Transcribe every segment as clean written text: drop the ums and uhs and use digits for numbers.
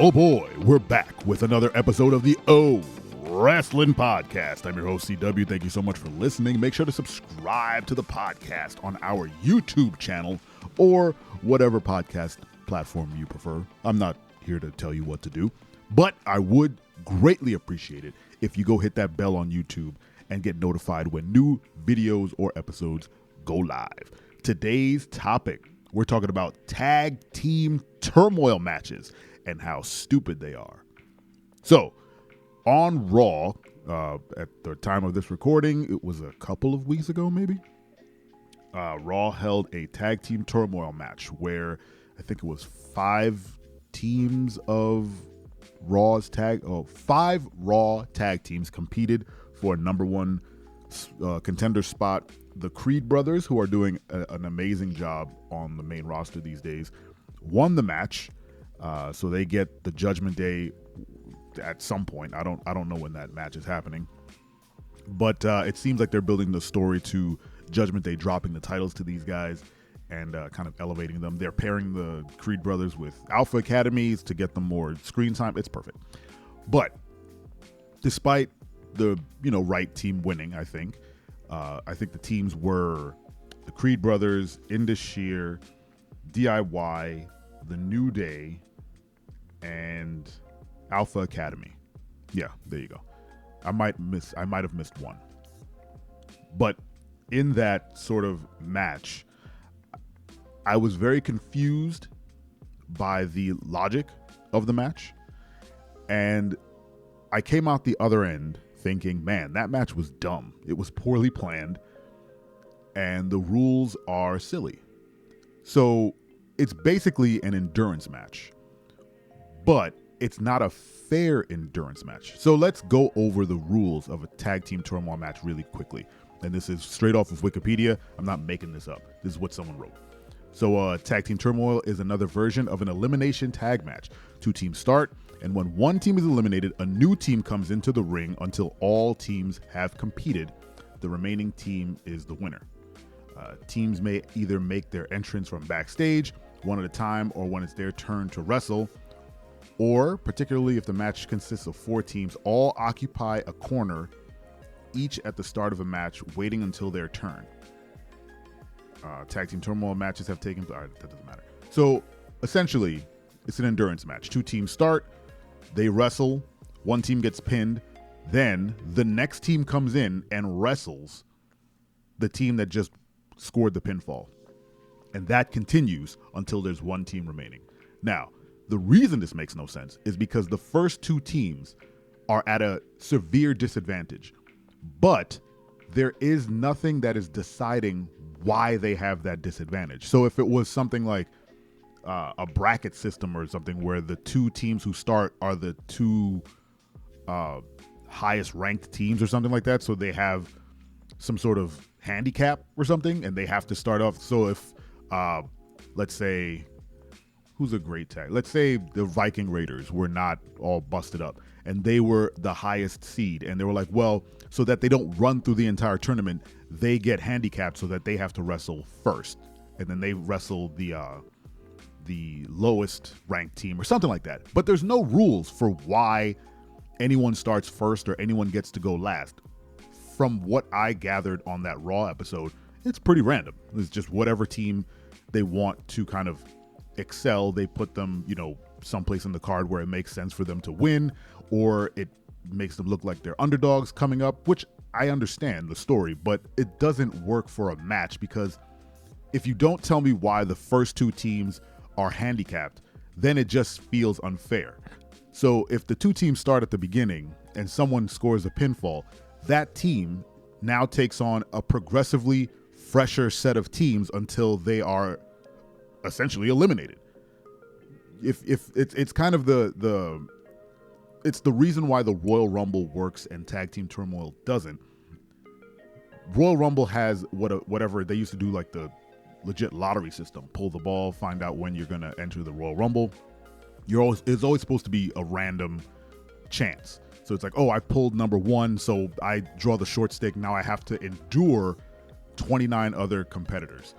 Oh boy, we're back with another episode of the Wrestling Podcast. I'm your host, CW. Thank you so much for listening. Make sure to subscribe to the podcast on our YouTube channel or whatever podcast platform you prefer. I'm not here to tell you what to do, but I would greatly appreciate it if you go hit that bell on YouTube and get notified when new videos or episodes go live. Today's topic, we're talking about tag team turmoil matches and how stupid they are. So, on Raw, at the time of this recording, it was a couple of weeks ago maybe, Raw held a tag team turmoil match where I think it was 5 Raw tag teams competed for a number one contender spot. The Creed brothers, who are doing an amazing job on the main roster these days, won the match. So they get the Judgment Day at some point. I don't know when that match is happening, but it seems like they're building the story to Judgment Day dropping the titles to these guys and kind of elevating them. They're pairing the Creed brothers with Alpha Academies to get them more screen time. It's perfect. But despite the right team winning, I think the teams were the Creed brothers, Indus Sheer, DIY, the New Day, and Alpha Academy. Yeah, there you go. I might have missed one. But in that sort of match, I was very confused by the logic of the match. And I came out the other end thinking, man, that match was dumb. It was poorly planned. And the rules are silly. So it's basically an endurance match. But it's not a fair endurance match. So let's go over the rules of a tag team turmoil match really quickly. And this is straight off of Wikipedia. I'm not making this up. This is what someone wrote. So tag team turmoil is another version of an elimination tag match. 2 teams start, and when one team is eliminated, a new team comes into the ring until all teams have competed. The remaining team is the winner. Teams may either make their entrance from backstage, one at a time, or when it's their turn to wrestle. Or, particularly if the match consists of 4 teams, all occupy a corner, each at the start of a match, waiting until their turn. Tag team turmoil matches have taken... All right, that doesn't matter. So, essentially, it's an endurance match. 2 teams start, they wrestle, one team gets pinned, then the next team comes in and wrestles the team that just scored the pinfall. And that continues until there's one team remaining. Now, the reason this makes no sense is because the first 2 teams are at a severe disadvantage, but there is nothing that is deciding why they have that disadvantage. So if it was something like a bracket system or something where the 2 teams who start are the 2 highest ranked teams or something like that, so they have some sort of handicap or something and they have to start off. So if let's say, who's a great tag? Let's say the Viking Raiders were not all busted up and they were the highest seed, and they were like, well, so that they don't run through the entire tournament, they get handicapped so that they have to wrestle first, and then they wrestle the lowest ranked team or something like that. But there's no rules for why anyone starts first or anyone gets to go last. From what I gathered on that Raw episode, it's pretty random. It's just whatever team they want to kind of excel, they put them, someplace in the card where it makes sense for them to win, or it makes them look like they're underdogs coming up, which I understand the story, but it doesn't work for a match, because if you don't tell me why the first 2 teams are handicapped, then it just feels unfair. So if the 2 teams start at the beginning and someone scores a pinfall, that team now takes on a progressively fresher set of teams until they are essentially eliminated. If it's kind of it's the reason why the Royal Rumble works and Tag Team Turmoil doesn't. Royal Rumble has whatever they used to do, like the legit lottery system. Pull the ball, find out when you're going to enter the Royal Rumble. It's always supposed to be a random chance. So it's like, oh, I pulled number 1, so I draw the short stick. Now I have to endure 29 other competitors.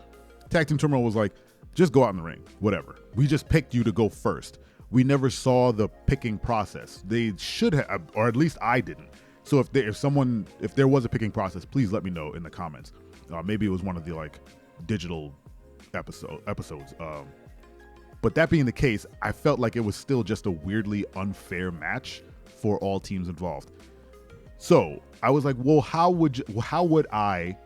Tag Team Turmoil was like, just go out in the ring, whatever. We just picked you to go first. we never saw the picking process. They should have, or at least I didn't. So if there was a picking process, please let me know in the comments. Maybe it was one of the like digital episodes. But that being the case, I felt like it was still just a weirdly unfair match for all teams involved. So I was like, well, how would I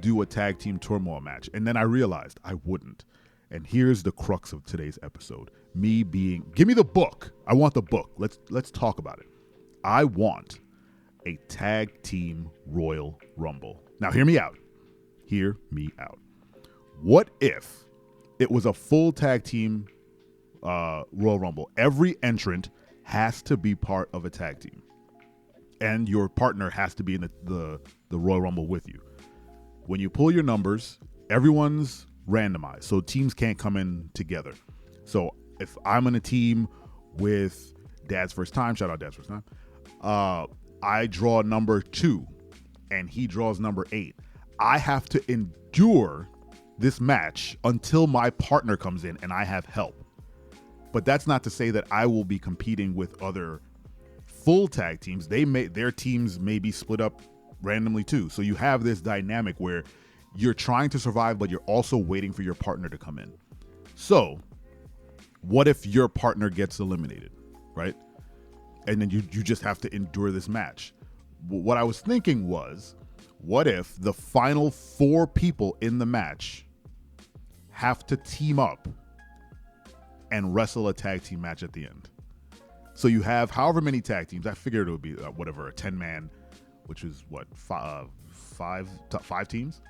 do a tag team turmoil match? And then I realized I wouldn't. And here's the crux of today's episode. Give me the book. I want the book. Let's talk about it. I want a tag team Royal Rumble. Now hear me out. Hear me out. What if it was a full tag team Royal Rumble? Every entrant has to be part of a tag team, and your partner has to be in the Royal Rumble with you. When you pull your numbers, everyone's randomized, so teams can't come in together. So if I'm in a team with Dad's First Time, shout out Dad's First Time, I draw number 2, and he draws number 8. I have to endure this match until my partner comes in and I have help. But that's not to say that I will be competing with other full tag teams. Their teams may be split up randomly too. So you have this dynamic where you're trying to survive, but you're also waiting for your partner to come in. So what if your partner gets eliminated, right? And then you just have to endure this match. What I was thinking was, what if the final 4 people in the match have to team up and wrestle a tag team match at the end? So you have however many tag teams. I figured it would be a 10-man, which is what, five teams.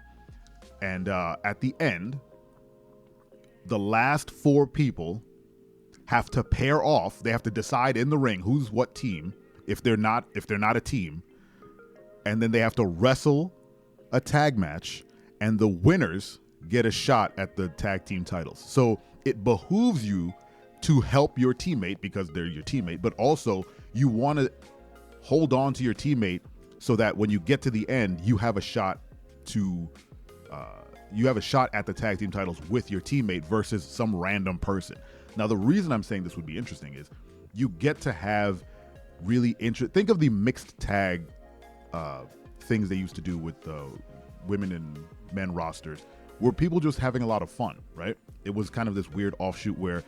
And at the end, the last 4 people have to pair off. They have to decide in the ring who's what team if they're not a team. And then they have to wrestle a tag match, and the winners get a shot at the tag team titles. So it behooves you to help your teammate because they're your teammate, but also you want to hold on to your teammate so that when you get to the end, you have a shot at the tag team titles with your teammate versus some random person. Now, the reason I'm saying this would be interesting is you get to have really think of the mixed tag things they used to do with the women and men rosters, where people just having a lot of fun, right? It was kind of this weird offshoot where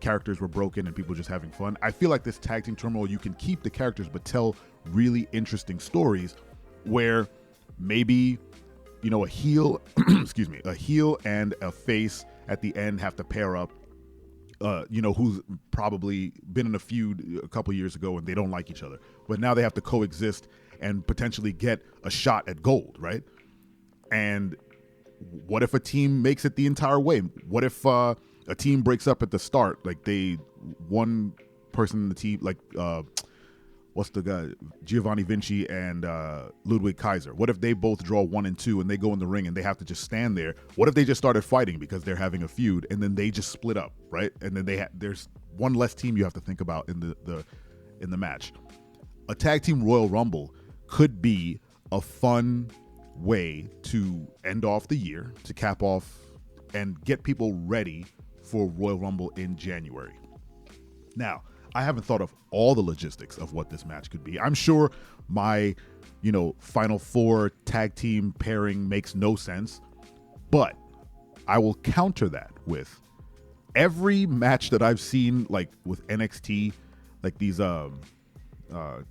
characters were broken and people just having fun. I feel like this tag team turmoil, you can keep the characters but tell really interesting stories where maybe, a heel, a heel and a face at the end have to pair up. Who's probably been in a feud a couple years ago and they don't like each other, but now they have to coexist and potentially get a shot at gold, right? And what if a team makes it the entire way? What if a team breaks up at the start? Like one person in the team, like what's the guy? Giovanni Vinci and Ludwig Kaiser. What if they both draw 1 and 2 and they go in the ring and they have to just stand there? What if they just started fighting because they're having a feud and then they just split up, right? And then there's one less team you have to think about in the match. A tag team Royal Rumble could be a fun way to end off the year, to cap off and get people ready for Royal Rumble in January. Now, I haven't thought of all the logistics of what this match could be. I'm sure my, Final 4 tag team pairing makes no sense, but I will counter that with every match that I've seen, like with NXT, like these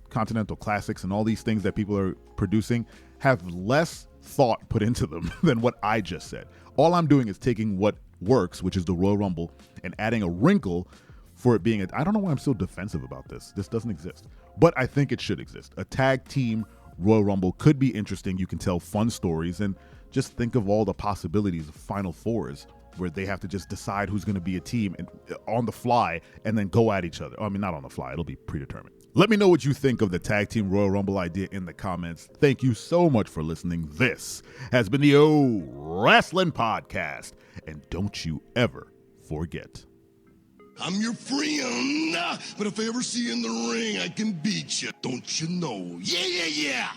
Continental Classics and all these things that people are producing have less thought put into them than what I just said. All I'm doing is taking what works, which is the Royal Rumble, and adding a wrinkle for it being I don't know why I'm so defensive about this. This doesn't exist, but I think it should exist. A tag team Royal Rumble could be interesting. You can tell fun stories and just think of all the possibilities of Final Fours where they have to just decide who's going to be a team and on the fly and then go at each other. I mean, not on the fly. It'll be predetermined. Let me know what you think of the tag team Royal Rumble idea in the comments. Thank you so much for listening. This has been the O Wrestling Podcast. And don't you ever forget, I'm your friend, but if I ever see you in the ring, I can beat you. Don't you know? Yeah, yeah, yeah.